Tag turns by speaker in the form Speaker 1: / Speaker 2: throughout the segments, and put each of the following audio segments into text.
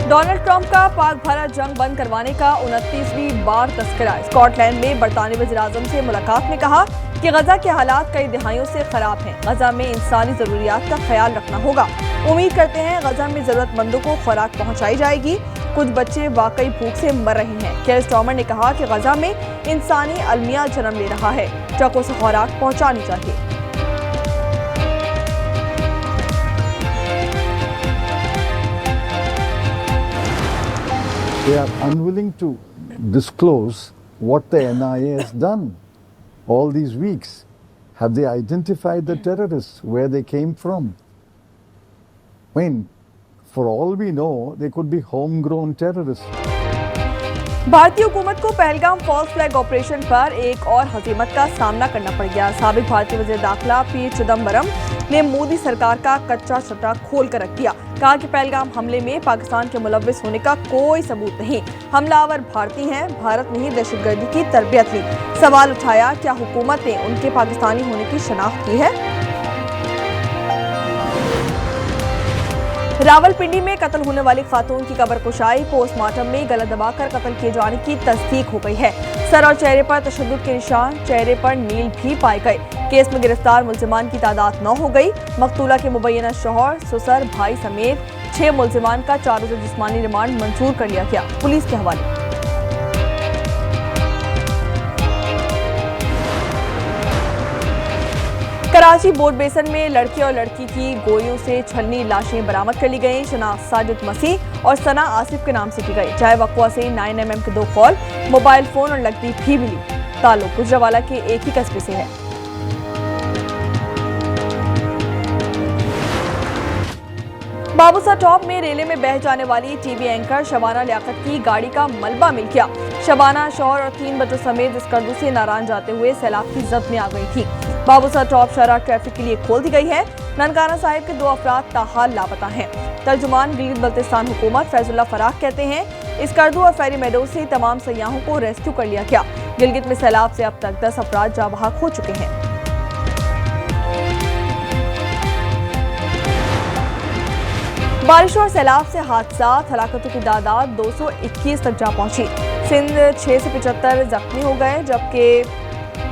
Speaker 1: Donald Trump का पाक भारत जंग बंद करवाने का 29वीं बार तस्करा। स्कॉटलैंड में बरतानवी वज़ीर-ए-आज़म से मुलाकात में कहा कि गजा के हालात कई दिहाइयों से खराब हैं। गजा में इंसानी जरूरियात का ख्याल रखना होगा। उम्मीद करते हैं गजा में जरूरतमंदों को खुराक पहुंचाई जाएगी। कुछ बच्चे वाकई भूख से मर रहे हैं। केयर स्टार्मर ने कहा कि गजा में इंसानी अलमिया जन्म ले रहा है। ट्रकों से खुराक पहुंचानी चाहिए।
Speaker 2: They are unwilling to disclose what the NIA has done all these weeks. Have they identified the terrorists, where they came from? I mean, for all we know, they could be homegrown terrorists.
Speaker 1: भारतीय हुकूमत को Pahalgam false flag operation पर एक और हजीमत का सामना करना पड़ गया। साबिक भारतीय वज़ीर दाखिला पी चिदम्बरम ने मोदी सरकार का कच्चा छट्टा खोल कर रख दिया। कहा कि पहलगाम हमले में पाकिस्तान के मुलव्विस होने का कोई सबूत नहीं। हमलावर भारतीय हैं। भारत ने ही दहशतगर्दी की तरबियत ली। सवाल उठाया, क्या हुकूमत ने उनके पाकिस्तानी होने की शनाख्त की है? रावलपिंडी में कत्ल होने वाली खातून की कब्र कुशाई। पोस्टमार्टम में गला दबाकर कत्ल किए जाने की तस्दीक हो गई है। सर और चेहरे पर तशद्दुद के निशान, चेहरे पर नील भी पाए गए। केस में गिरफ्तार मुल्जिमान की तादाद 9 हो गई। मकतूला के मुबैना शौहर, ससुर, भाई समेत 6 मुल्जिमान का 4 रोज़ा जिस्मानी रिमांड मंजूर कर लिया गया। पुलिस के हवाले। कराची बोट बेसन में लड़के और लड़की की गोलियों से छलनी लाशें बरामद कर ली गई। शनाख्त साजिद मसीह और सना आसिफ के नाम से की गई। चाय वक्वा से 9mm के 2 कॉल, मोबाइल फोन और नकदी भी मिली। ताल्लुक गुजरावाला के एक ही कस्बे से है। बाबूसा टॉप में रेले में बह जाने वाली टीवी एंकर शबाना लियाकत की गाड़ी का मलबा मिल गया। शबाना शौहर और 3 बच्चों समेत इस कर्दू से नारायण जाते हुए सैलाब की जद में आ गई थी। बाबूसा टॉप शहरा ट्रैफिक के लिए खोल दी गई है। ननकाना साहिब के 2 अफराद ताहाल लापता हैं। तर्जुमान गिलगित बल्तिस्तान हुकूमत फैजुल्ला फराख कहते हैं, इस कर्दू और फेरी मेडो से तमाम सयाहों को रेस्क्यू कर लिया गया। गिलगित में सैलाब से अब तक 10 अफराद जाँ बहक हो चुके हैं। बारिशों और सैलाब से हादसात, हलाकतों की तादाद 221 तक जा पहुंची। सिंध 6 से 75 जख्मी हो गए, जबकि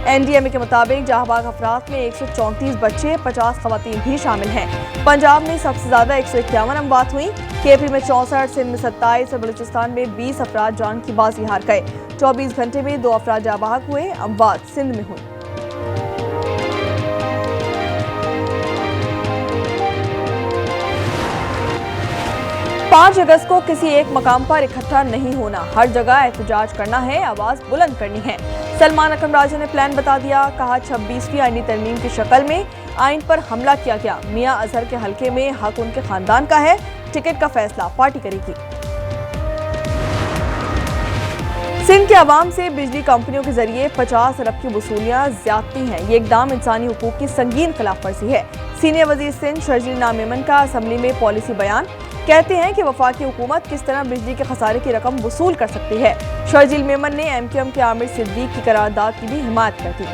Speaker 1: NDMA के मुताबिक जहां अफराद में 134 बच्चे, 50 खवातीन भी शामिल हैं। पंजाब में सबसे ज्यादा 151 अमवात हुई। KP में 64, सिंध में 27 और बलूचिस्तान में 20 अफराद जान की बाजी हार गए। 24 घंटे में 2 अफराद जाँ बहक हुए। अमवात सिंध में हुई। पाँच अगस्त को किसी एक मकाम पर इकट्ठा नहीं होना, हर जगह एहतजाज करना है, आवाज बुलंद करनी है। सलमान अकरम राजा ने प्लान बता दिया। कहा 26वीं आईनी तरमीम की शक्ल में आइन पर हमला किया गया। मियां अजहर के हलके में हक उनके खानदान का है। टिकट का फैसला पार्टी करेगी। सिंध के अवाम से बिजली कंपनियों के जरिए 50 अरब की वसूलियां ज्यादती हैं। ये इकदाम इंसानी हुकूक की संगीन खिलाफ वर्जी है। सीनियर वजीर सिंध शर्जील नामेमन का असम्बली में पॉलिसी बयान। कहते हैं कि वफाकी हुकूमत किस तरह बिजली के खसारे की रकम वसूल कर सकती है। शर्जील मेमन ने MQM के आमिर सिद्दीक की करारदाद की भी हिमायत कर दी।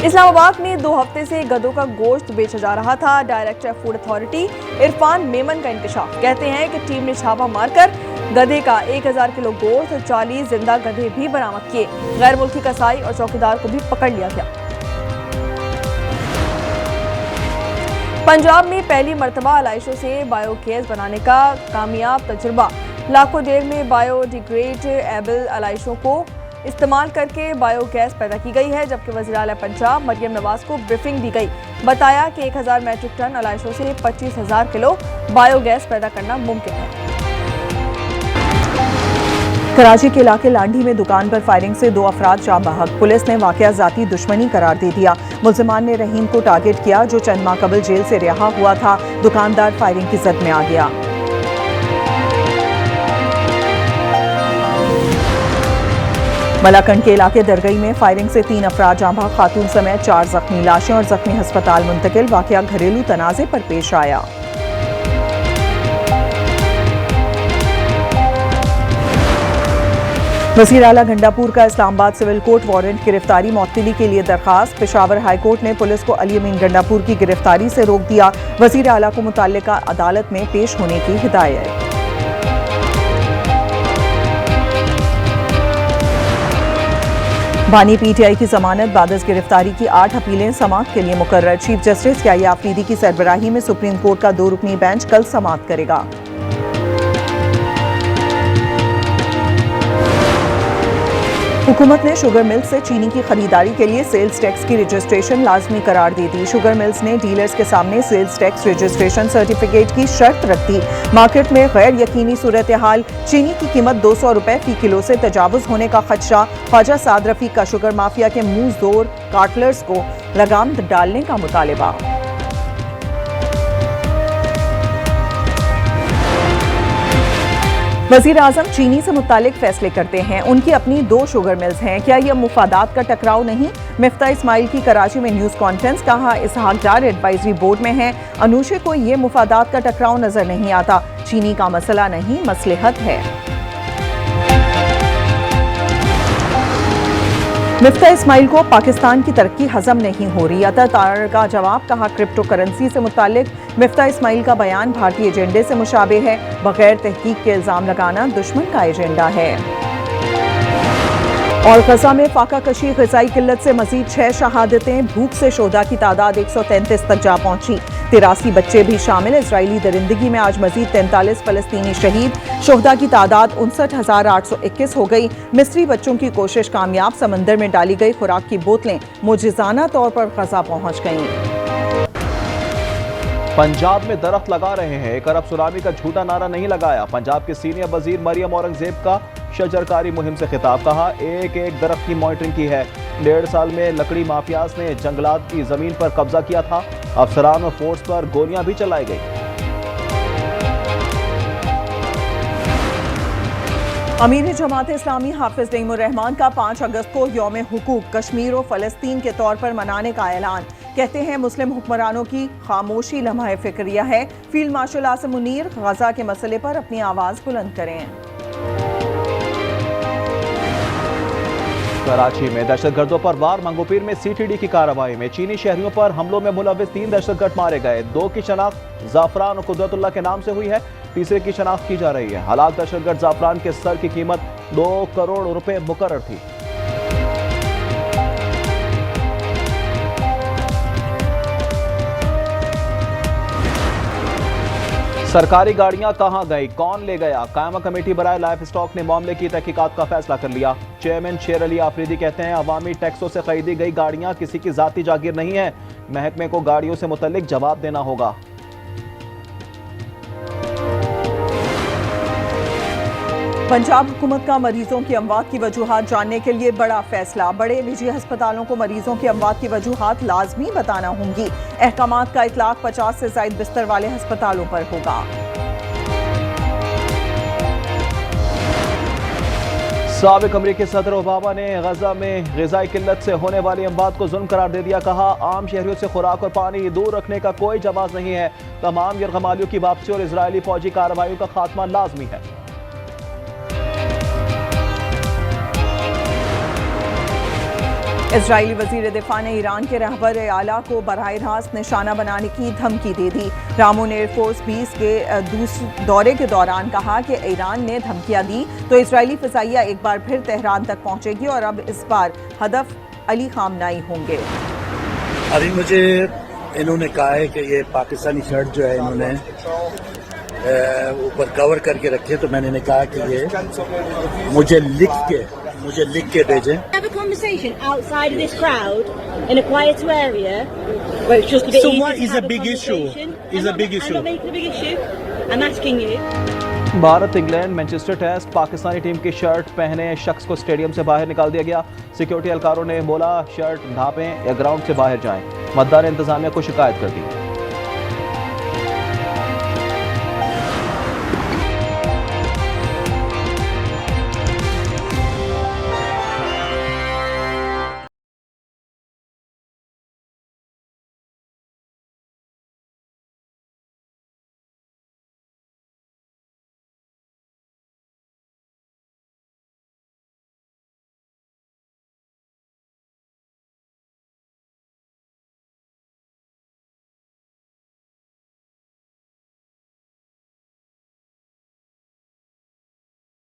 Speaker 1: इस्लामाबाद में 2 हफ्ते से गधों का गोश्त बेचा जा रहा था। Director food authority Irfan Memon का इंकशाफ। कहते हैं कि टीम ने छापा मारकर गधे का 1000 किलो गोश्त और 40 जिंदा गधे भी बरामद किए। गैर मुल्की कसाई और चौकीदार को भी पकड़ लिया गया। पंजाब में पहली मरतबा अलाइशों से बायोगैस बनाने का कामयाब तजुर्बा। लाखों देर में बायोडिग्रेडेबल अलाइशों को इस्तेमाल करके बायोगैस पैदा की गई है। जबकि वज़ीर आला पंजाब मरियम नवाज को ब्रीफिंग दी गई। बताया कि 1000 मैट्रिक टन अलाइशों से 25,000 किलो बायोगैस पैदा करना मुमकिन है।
Speaker 3: कराची के इलाके लांडी में दुकान पर फायरिंग से 2 अफराद जाँ बहक। पुलिस ने वाकया जाती दुश्मनी करार दे दिया। मुल्जिमान ने रहीम को टारगेट किया, जो चंद माह कबल जेल से रिहा हुआ था। दुकानदार फायरिंग की जद में आ गया। मलाकंड के इलाके दरगई में फायरिंग से 3 अफराद जाँ बहक, खातून समेत 4 जख्मी। लाशें और जख्मी अस्पताल मुंतकिल। वाकया घरेलू तनाज़े पर पेश आया। वजीर आला गंडापुर का इस्लामाबाद सिविल कोर्ट वारंट गिरफ्तारी मुअत्तली के लिए दरखास्त। पेशावर हाई कोर्ट ने पुलिस को अली अमीन गंडापुर की गिरफ्तारी से रोक दिया। वजीर आला को मुतल्लिका अदालत में पेश होने की हिदायत। बानी पीटीआई की जमानत बाद गिरफ्तारी की 8 अपीलें समाअत के लिए मुकर्रर। चीफ जस्टिस याह्या अफरीदी की सरबराही में सुप्रीम कोर्ट का 2 रुकनी बेंच कल समाअत करेगा। हुकूमत ने शुगर मिल्स से चीनी की खरीदारी के लिए सेल्स टैक्स की रजिस्ट्रेशन लाजमी करार दे दी। शुगर मिल्स ने डीलर्स के सामने सेल्स टैक्स रजिस्ट्रेशन सर्टिफिकेट की शर्त रख दी। मार्केट में गैर यकीनी सूरत हाल, चीनी की कीमत 200 रुपए फी किलो से तजावुज होने का खदशा। ख्वाजा साद रफीक का शुगर माफिया के मुंह जोर कार्टलर्स को लगाम डालने का मुतालिबा। वजीर आजम चीनी से मुतालिक फैसले करते हैं। उनकी अपनी 2 शुगर मिल्स हैं। क्या यह मुफादात का टकराव नहीं? मिफ्ता इस्माइल की कराची में न्यूज़ कॉन्फ्रेंस। कहा इसहाक डार एडवाइजरी बोर्ड में है। अनूशे को यह मुफादात का टकराव नजर नहीं आता। चीनी का मसला नहीं, मसलहत है। मिफ्ता इस्माइल को पाकिस्तान की तरक्की हजम नहीं हो रही। अतर तार का जवाब। कहा क्रिप्टो करेंसी से मुतालिक मिफ्ता इस्माइल का बयान भारतीय एजेंडे से मुशाबे है। बगैर तहकीक के इल्जाम लगाना दुश्मन का एजेंडा है। और गजा में फाका कशी ग़िज़ाई किल्लत से मजीद 6 शहादतें। भूख से शोधा की तादाद 133 तक जा पहुंची। 83 बच्चे भी शामिल। इजरायली दरिंदगी में आज मजीद 43 फलस्तीनी शहीद। शोहदा की तादाद 59,821 हो गई। मिस्री बच्चों की कोशिश कामयाब। समंदर में डाली गई खुराक की बोतलें मुजिजाना तौर पर गजा पहुंच गईं।
Speaker 4: पंजाब में दरख्त लगा रहे हैं, एक अरब सुनामी का झूठा नारा नहीं लगाया। पंजाब के सीनियर वजीर मरियम औरंगजेब का शजरकारी मुहिम से खिताब। कहा एक एक दरख्त की मॉनिटरिंग की है। 1.5 साल में लकड़ी माफियाज ने जंगलात की जमीन पर कब्जा किया था। अफसरान और फोर्स पर गोलियां भी चलाई गई।
Speaker 3: अमीर जमात इस्लामी हाफिज नईमुर रहमान का 5 अगस्त को यौम हुकूक कश्मीर और फलस्तीन के तौर पर मनाने का ऐलान। कहते हैं मुस्लिम हुक्मरानों की खामोशी लम्हा फिक्रिया है। फील्ड मार्शल आसिम मुनीर गजा के मसले पर अपनी आवाज बुलंद करें।
Speaker 4: कराची में दहशतगर्दों पर वार। मंगोपीर में सीटीडी की कार्रवाई में चीनी शहरियों पर हमलों में मुलविस 3 दहशतगर्द मारे गए। 2 की शनाख्त जाफरान और कुदरतुल्लाह के नाम से हुई है। तीसरे की शनाख्त की जा रही है। हलाक दहशतगर्द जाफरान के सर की कीमत 2 करोड़ रुपए मुकर्रर थी। सरकारी गाड़ियां कहां गई, कौन ले गया? कायमा कमेटी बराए लाइफ स्टॉक ने मामले की तहकीकात का फैसला कर लिया। चेयरमैन शेर अली आफरीदी कहते हैं अवामी टैक्सों से खरीदी गई गाड़ियां किसी की जाती जागीर नहीं है। महकमे को गाड़ियों से मुतल्लिक जवाब देना होगा।
Speaker 3: पंजाब हुकूमत का मरीजों की अमवात की वजूहात जानने के लिए बड़ा फैसला। बड़े निजी अस्पतालों को मरीजों की अमवात की वजूहात लाजमी बताना होंगी। अहकामात का इतलाक 50 से ज़ायद बिस्तर वाले अस्पतालों पर होगा।
Speaker 4: साबिक अमरीकी सदर ओबामा ने गजा में ग़िज़ाई किल्लत से होने वाली अमवात को जुल्म करार दे दिया। कहा आम शहरियों से खुराक और पानी दूर रखने का कोई जवाब नहीं है। तमाम यरगमालियों की वापसी और इजरायली फौजी कार्रवाइयों का खात्मा लाजमी है।
Speaker 3: इजरायली वजीर दिफा ने ईरान के रहबर आला को बराह रास्त निशाना बनाने की धमकी दे दी। रामोन एयरफोर्स 20 के दूसरे दौरे के दौरान कहा कि ईरान ने धमकियां दी तो इजरायली फ़िज़ाइया एक बार फिर तेहरान तक पहुंचेगी और अब इस बार हदफ अली खामनाई होंगे।
Speaker 5: अभी मुझे इन्होंने कहा है कि ये पाकिस्तानी शर्ट जो है इन्होंने ऊपर कवर करके रखे, तो मैंने कहा कि ये मुझे लिख के भेजें।
Speaker 6: Have a conversation outside of this crowd in a quieter area where it's just a bit
Speaker 5: So
Speaker 6: easier
Speaker 5: what
Speaker 6: to
Speaker 5: is a
Speaker 6: have
Speaker 5: big issue?
Speaker 6: conversation.
Speaker 5: Is
Speaker 6: I'm
Speaker 5: a
Speaker 6: not-
Speaker 5: big issue.
Speaker 6: I'm not making a big issue. I'm asking you.
Speaker 4: Bharat England Manchester test. Pakistani team की shirt पहने शख्स को stadium से बाहर निकाल दिया गया। Security एहलकारों ने बोला शर्ट ढांपें या ग्राउंड से बाहर जाएं। मतदार इंतजामिया को शिकायत कर दी।